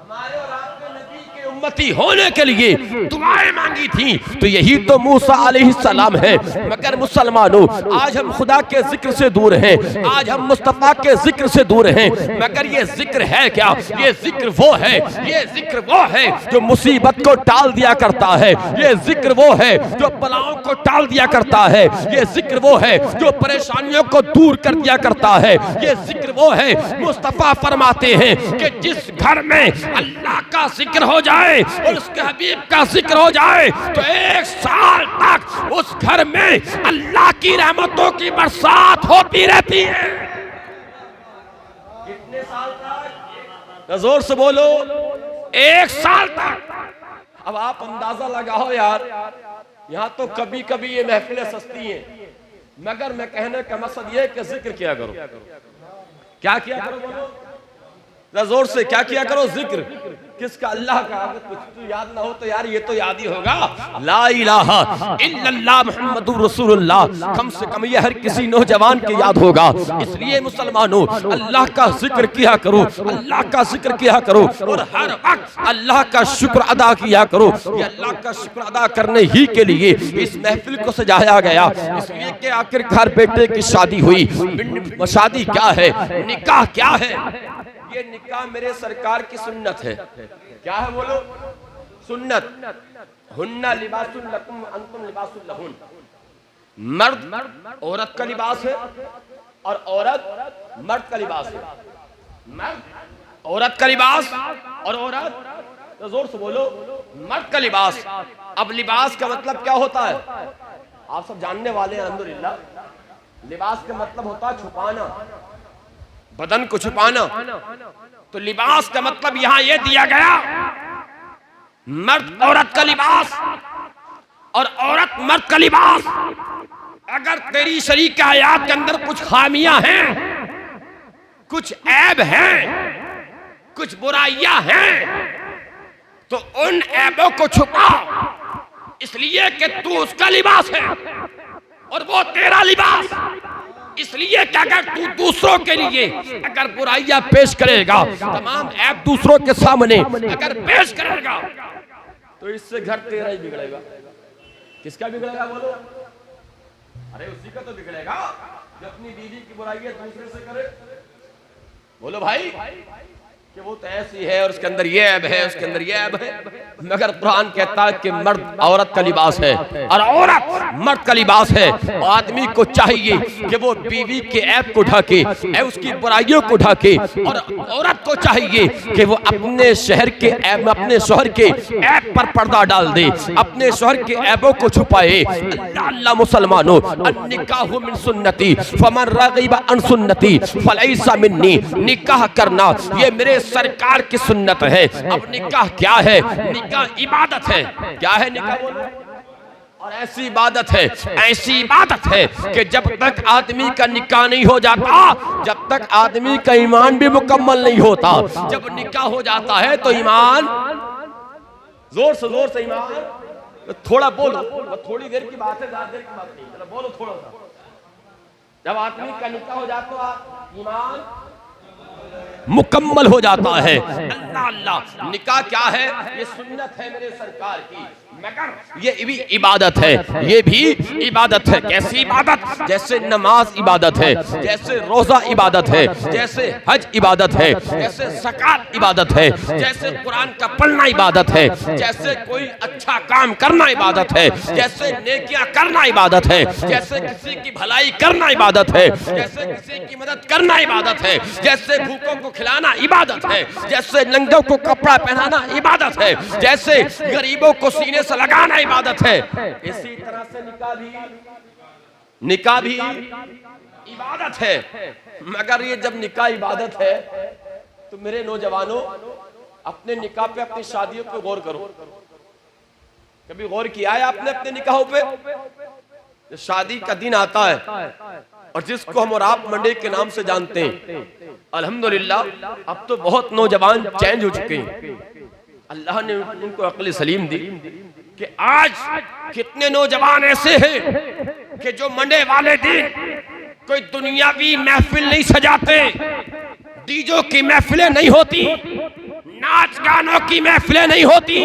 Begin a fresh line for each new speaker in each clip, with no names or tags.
हमारे और आपके नबी के उम्मती होने के लिए दुआएं मांगी थी। तो यही तो मूसा अलैहिस्सलाम है। मगर मुसलमानों, आज हम खुदा के जिक्र से दूर हैं, आज हम मुस्तफा के जिक्र से दूर हैं। मगर ये जिक्र है क्या? ये जिक्र वो है, ये जिक्र वो है जो मुसीबत को टाल दिया करता है। ये जिक्र वो है जो बलाओं को टाल दिया करता है। ये जिक्र वो है जो परेशानियों को दूर कर दिया करता है। ये जिक्र वो है, मुस्तफा फरमाते हैं कि जिस घर में अल्लाह का जिक्र हो जाए और उसके हबीब का जिक्र हो जाए तो 1 साल तक उस घर में अल्लाह की रहमतों की बरसात होती रहती है। कितने साल तक? जोर से बोलो, 1 साल तक। अब आप अंदाजा लगाओ यार, यहाँ तो कभी कभी ये महफिलें सस्ती हैं, मगर मैं कहने का मकसद ये कि जिक्र किया करो। क्या किया करो? बोलो जोर से, क्या किया करो? जिक्र किसका? अल्लाह का। अगर कुछ तो याद ना हो तो यार ये तो याद ही होगा, ला इलाहा इल्लल्लाह मुहम्मदुर रसूलुल्लाह। कम से कम ये हर किसी नौजवान के याद होगा। इसलिए मुसलमानों, अल्लाह का जिक्र किया करो, अल्लाह का जिक्र किया करो और हर वक्त अल्लाह का शुक्र अदा किया करो। ये अल्लाह का शुक्र अदा करने ही के लिए इस महफिल को सजाया गया। इसलिए कि आखिरकार बेटे की शादी हुई। शादी क्या है? निकाह क्या है? ये निकाह मेरे सरकार की सुन्नत है। क्या है? बोलो, सुन्नत। हुन्ना लिबासुल लकुम अंतुम लिबासुल लहुन। मर्द औरत का लिबास है और औरत मर्द का लिबास है। मर्द औरत का लिबास और औरत, तो जोर से बोलो, मर्द का लिबास। अब लिबास का मतलब क्या होता है? आप सब जानने वाले हैं अल्हम्दुलिल्लाह। लिबास का मतलब होता है छुपाना, बदन को छुपाना। तो लिबास का मतलब यहां यह दिया गया, मर्द औरत का लिबास और औरत मर्द का लिबास। अगर तेरी शरीक हयात के अंदर कुछ खामियां हैं, कुछ ऐब हैं, कुछ बुराइयां हैं, तो उन ऐबों को छुपा, इसलिए कि तू उसका लिबास है और वो तेरा लिबास। इसलिए कि अगर तू दूसरों के लिए अगर बुराइयां पेश करेगा, तमाम ऐब दूसरों के सामने अगर पेश करेगा, तो इससे घर तेरा ही बिगड़ेगा। किसका बिगड़ेगा? बोलो। अरे उसी का तो बिगड़ेगा जो अपनी बीवी की बुराइयां दूसरे से करे। बोलो भाई, कि वो तो ऐसी है और उसके अंदर ये ऐब है, उसके अंदर ये ऐब है। मगर कुरान कहता है कि मर्द औरत का लिबास है और औरत मर्द का लिबास है। आदमी को चाहिए कि वो बीवी के ऐब को ढके, उसकी बुराइयों को ढके, और औरत को चाहिए कि वो अपने शहर के ऐब, अपने शोहर के ऐब पर पर्दा डाल दे, अपने शोहर के ऐबों को छुपाए। अल्लाह मुसलमानों, अन्निकाहु मिन सुन्नती फमन रगिबा अन सुन्नती फलैसा मिन्नी। निकाह करना ये मेरे सरकार की सुन्नत है। अब निकाह क्या है? निकाह इबादत है। क्या है निकाह? और ऐसी इबादत है, ऐसी इबादत है कि जब तक आदमी का निकाह नहीं हो जाता, जब तक आदमी का ईमान भी मुकम्मल नहीं होता। जब निकाह हो जाता है तो ईमान, जोर से ईमान, थोड़ा बोलो, थोड़ी देर की बात है, ज्यादा देर की बात नहीं, चलो बोलो थोड़ा सा। जब आदमी का निकाह हो जाता है, ईमान मुकम्मल हो जाता है। अल्लाह अल्लाह, निकाह क्या है? ये सुन्नत है मेरे सरकार की, मगर ये भी इबादत है। ये भी इबादत है। कैसी इबादत? जैसे नमाज इबादत है, जैसे रोजा इबादत है, जैसे हज इबादत है, जैसे ज़कात इबादत है, जैसे कुरान का पढ़ना इबादत है, जैसे कोई अच्छा काम करना इबादत है, जैसे नेकियां करना इबादत है, जैसे किसी की भलाई करना इबादत है, जैसे किसी की मदद करना इबादत है, जैसे भूखों को खिलाना इबादत है, जैसे नंगों को कपड़ा पहनाना इबादत है, जैसे गरीबों को सीने से लगाना इबादत है। इसी तरह से निकाह भी इबादत है। मगर ये जब निकाह इबादत है तो मेरे नौजवानों, अपने निकाह पे, अपनी शादियों पे गौर करो। कभी गौर किया है आपने अपने निकाहों पे? शादी का दिन आता है और जिसको हम और आप मंडे के नाम से जानते हैं, अल्हम्दुलिल्लाह अब तो बहुत नौजवान चेंज हो चुके हैं। अल्लाह ने उनको अक्ल सलीम दी कि आज कितने नौजवान ऐसे हैं कि जो मंडे वाले दिन कोई दुनियावी महफिल नहीं सजाते, डीजो की महफिलें नहीं होती, नाच गानों की महफिलें नहीं होती।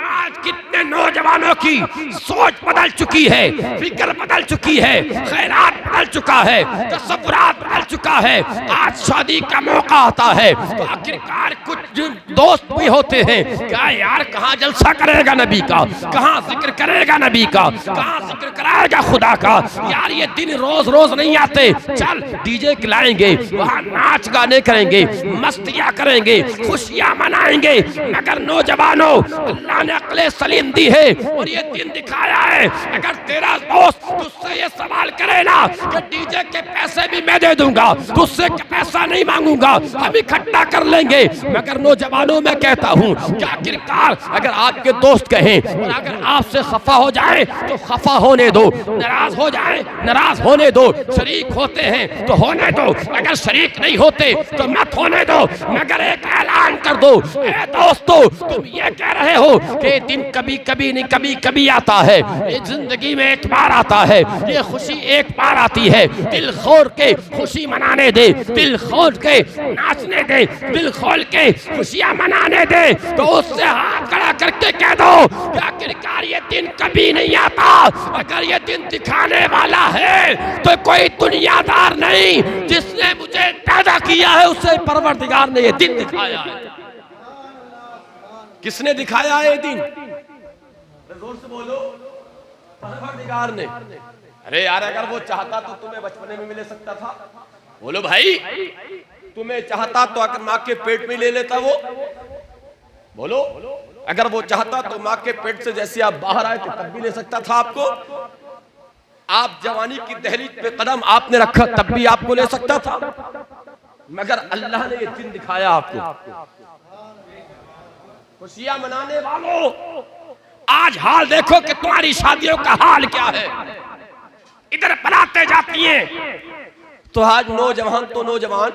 आज कितने नौजवानों की सोच बदल चुकी है, फिक्र बदल चुकी है, ख्यालात बदल चुका है, तसव्वुरात बदल चुका है। आज शादी का मौका आता है तो आखिरकार कुछ दोस्त भी होते हैं, क्या यार कहाँ जलसा करेगा नबी का, कहाँ जिक्र करेगा नबी का, कहाँ जिक्र कराएगा खुदा का। यार ये दिन रोज रोज नहीं आते, चल डीजे खिलाएंगे, वहाँ नाच गाने करेंगे, मस्तियाँ करेंगे, खुशियाँ मनाएंगे। मगर नौजवानों, अल्लाह ने अक्ले सलीम दी है और ये दिन दिखाया है। अगर तेरा दोस्त तुझसे ये सवाल करे ना कि डीजे के पैसे भी मैं दे दूंगा, तुझसे पैसा नहीं मांगूंगा, हम इकट्ठा कर लेंगे। मगर नौजवानों मैं कहता हूँ कि आखिरकार अगर आपके दोस्त कहें और अगर आपसे खफा हो जाए तो खफा होने दो, नाराज हो जाए नाराज होने दो, शरीक होते हैं तो होने दो, अगर शरीक नहीं होते तो मत होने दो। मगर एक ऐलान कर दो, ए दोस्तों तुम ये कह रहे हो कि दिन कभी कभी नहीं कभी कभी आता है, ये जिंदगी में एक बार आता है, ये खुशी एक बार आती है। दिल खोल के खुशी मनाने दे, दिल खोल के नाचने दे, दिल खोल के खुशियां मनाने दे। तो उससे हाथ खड़ा करके कह दो कि आखिरकार ये दिन कभी नहीं आता। अगर ये दिन दिखाने वाला है तो कोई दुनियादार नहीं, जिसने मुझे पैदा किया है उसे परवरदिगार ने ये दिन दिखाया है। किसने दिखाया है ये दिन? जोर से बोलो, परवरदिगार ने। अरे यार अगर वो चाहता तो तुम्हें बचपने में मिल सकता था। बोलो भाई, तुम्हें चाहता तो अगर माँ के पेट में ले लेता वो। बोलो, अगर वो चाहता तो माँ के पेट से जैसे आप बाहर आए थे तब भी ले सकता था आपको। आप जवानी की दहलीज पे कदम आपने रखा तब भी आपको ले सकता था। मगर अल्लाह ने ये दिन दिखाया आपको। खुशियां मनाने वालों, आज हाल देखो कि तुम्हारी शादियों का हाल क्या है। इधर बनाते जाती हैं तो आज नौजवान तो नौजवान,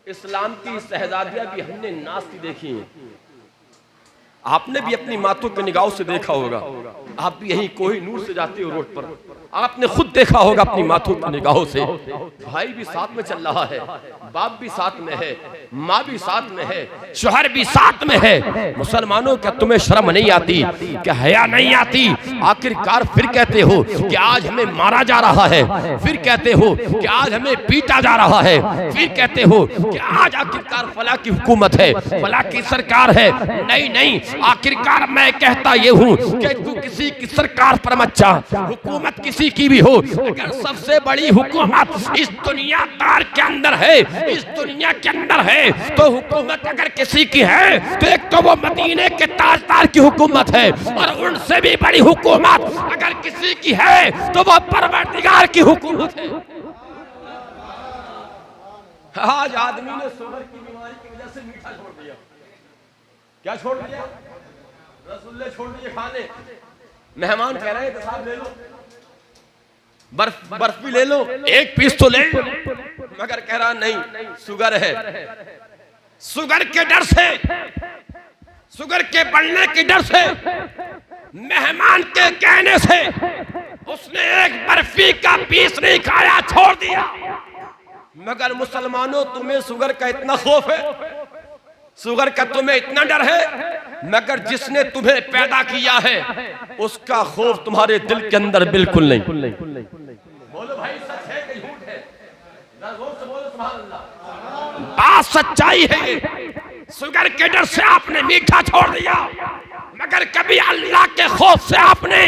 इस्लाम की शहजादियां भी हमने नाचती देखी हैं। आपने भी अपनी मातों की निगाहों से देखा होगा। आप भी यहीं कोहिनूर से जाते हो रोड पर, आपने खुद देखा होगा अपनी मातों की निगाहों से। भाई भी साथ में चल रहा है, बाप भी साथ में है, माँ भी साथ में है, शोहर भी साथ में है। मुसलमानों क्या तुम्हें शर्म नहीं आती, क्या हया नहीं आती? आखिरकार फिर कहते हो कि आज हमें मारा जा रहा है, फिर कहते हो कि आज हमें पीटा जा रहा है, फिर कहते हो कि आज आखिरकार फला की हुकूमत है, फला की सरकार है। नहीं नहीं, आखिरकार मैं कहता ये हूँ कि तू किसी की सरकार पर मत जा, हुकूमत किसी की भी हो, अगर सबसे बड़ी हुकूमत इस दुनियादार के अंदर है, इस दुनिया के अंदर है, तो हुकूमत अगर किसी की है तो एक तो वो मदीने के ताजदार की हुकूमत है, और उनसे भी बड़ी हुकूमत अगर किसी की है तो वो परवरदिगार की हुकूमत है। आज आदमी ने शुगर की बीमारी की वजह से मीठा छोड़ दिया। क्या छोड़ दिया? रसगुल्ले छोड़ दिए खाने। मेहमान कह रहे हैं तो साहब ले लो, बर्फ भी ले लो, एक पीस तो ले, मगर कह रहा नहीं शुगर है। शुगर के डर से, शुगर के बढ़ने के डर से, मेहमान के कहने से उसने एक बर्फी का पीस नहीं खाया, छोड़ दिया। मगर मुसलमानों, तुम्हें शुगर का इतना खौफ है, शुगर का तुम्हें इतना डर है, मगर जिसने तुम्हें पैदा किया है उसका खौफ तुम्हारे दिल के अंदर बिल्कुल नहीं। बोलो भाई, सच है कि झूठ है? जोर से बोलो सुभान अल्लाह। बात सच्चाई है। शुगर के डर से आपने मीठा छोड़ दिया, मगर कभी अल्लाह के खौफ से आपने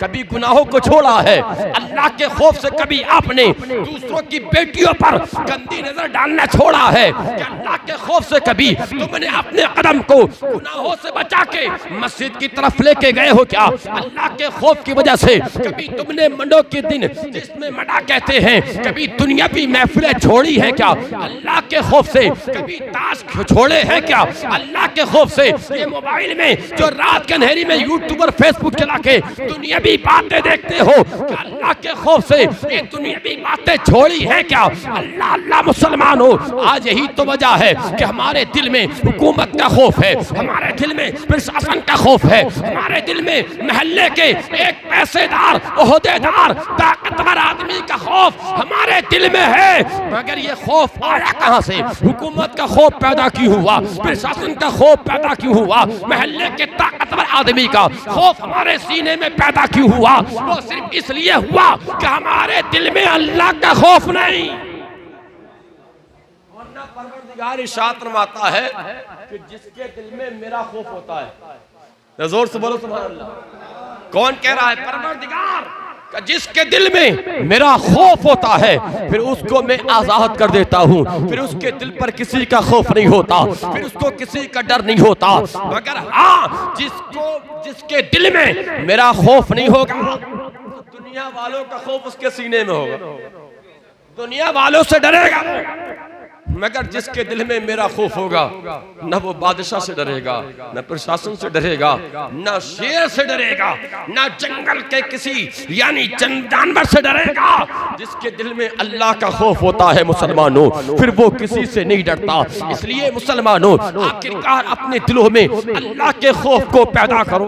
कभी गुनाहों को छोड़ा है? अल्लाह के खौफ से कभी आपने दूसरों की बेटियों पर गंदी नजर डालना छोड़ा है? कि अल्लाह के खौफ से कभी तुमने अपने कदम को गुनाहों से बचा के मस्जिद की तरफ लेके गए हो क्या? अल्लाह के खौफ की वजह से कभी तुमने मंडों के दिन, जिसमें मडा कहते हैं, कभी दुनियावी महफिलें छोड़ी है क्या? अल्लाह के खौफ से कभी ताश छोड़े हैं क्या? अल्लाह के खौफ से ये मोबाइल में जो रात के अंधेरी में यूट्यूबर फेसबुक चला के दुनिया दुनियावी बातें देखते हो कि अल्लाह के खौफ से ये दुनियावी बातें छोड़ी है क्या? अल्लाह अल्लाह मुसलमान हो, आज यही तो वजह है कि हमारे दिल में हुकूमत का खौफ है, हमारे दिल में प्रशासन का खौफ है, हमारे दिल में महल्ले के एक पैसेदार ओहदेदार ताकतवर आदमी का खौफ हमारे दिल में है। मगर ये खौफ आया कहां से? हुकूमत का खौफ पैदा क्यों हुआ? प्रशासन का खौफ पैदा क्यों हुआ? महल्ले के ताकतवर आदमी का खौफ हमारे सीने में पैदा क्यों हुआ? वो सिर्फ इसलिए हुआ कि हमारे दिल में अल्लाह का खौफ नहीं। वरना परवरदिगार इरशाद फरमाता है कि जिसके दिल में मेरा खौफ होता है, जोर से बोलो सुभान अल्लाह। कौन कह रहा है? परवरदिगार। जिसके दिल में मेरा खौफ होता है फिर उसको मैं आजाद कर देता हूँ, फिर उसके दिल पर किसी का खौफ नहीं होता, फिर उसको किसी का डर नहीं होता। मगर हाँ, जिसके दिल में मेरा खौफ नहीं होगा तो दुनिया वालों का खौफ उसके सीने में होगा, दुनिया वालों से डरेगा। मगर जिसके दिल में मेरा खौफ होगा न वो बादशाह से डरेगा, न प्रशासन से डरेगा, न शेर से डरेगा, न जंगल के किसी यानी जानवर से डरेगा। जिसके दिल में अल्लाह का खौफ होता है मुसलमानों, फिर वो किसी से नहीं डरता। इसलिए मुसलमानों, आखिरकार अपने दिलों में अल्लाह के खौफ को पैदा करो।